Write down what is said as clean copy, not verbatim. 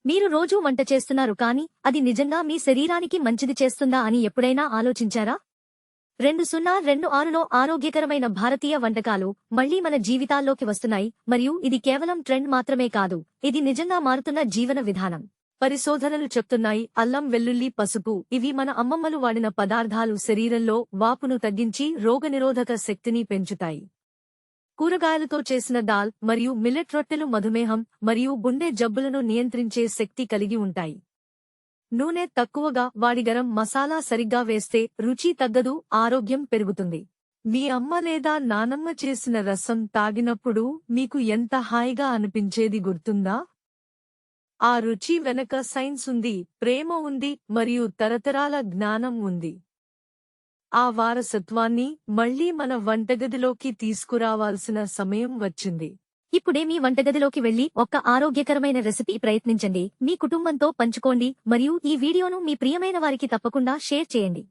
మీరు రోజూ వంట చేస్తున్నారు కానీ అది నిజంగా మీ శరీరానికి మంచిది చేస్తుందా అని ఎప్పుడైనా ఆలోచించారా? 2026లో ఆరోగ్యకరమైన భారతీయ వంటకాలు మళ్లీ మన జీవితాల్లోకి వస్తున్నాయి మరియు ఇది కేవలం ట్రెండ్ మాత్రమే కాదు, ఇది నిజంగా మారుతున్న జీవన విధానం. పరిశోధనలు చెప్తున్నాయి అల్లం, వెల్లుల్లి, పసుపు ఇవి మన అమ్మమ్మలు వాడిన పదార్థాలు శరీరంలో వాపును తగ్గించి రోగనిరోధక శక్తిని పెంచుతాయి. కూరగాయలతో చేసిన దాల్ మరియు మిల్లెట్ రొట్టెలు మధుమేహం మరియు గుండె జబ్బులను నియంత్రించే శక్తి కలిగి ఉంటాయి. నూనె తక్కువగా వాడి గరం మసాలా సరిగ్గా వేస్తే రుచి తగ్గదు, ఆరోగ్యం పెరుగుతుంది. మీ అమ్మ లేదా నానమ్మ చేసిన రసం తాగినప్పుడు మీకు ఎంత హాయిగా అనిపించేది గుర్తుందా? ఆ రుచి వెనక సైన్స్ ఉంది, ప్రేమ ఉంది మరియు తరతరాల జ్ఞానం ఉంది. ఆ వారసత్వాన్ని మళ్లీ మన వంటగదిలోకి తీసుకురావాల్సిన సమయం వచ్చింది. ఇప్పుడే మీ వంటగదిలోకి వెళ్లి ఒక్క ఆరోగ్యకరమైన రెసిపీ ప్రయత్నించండి, మీ కుటుంబంతో పంచుకోండి మరియు ఈ వీడియోను మీ ప్రియమైన వారికి తప్పకుండా షేర్ చేయండి.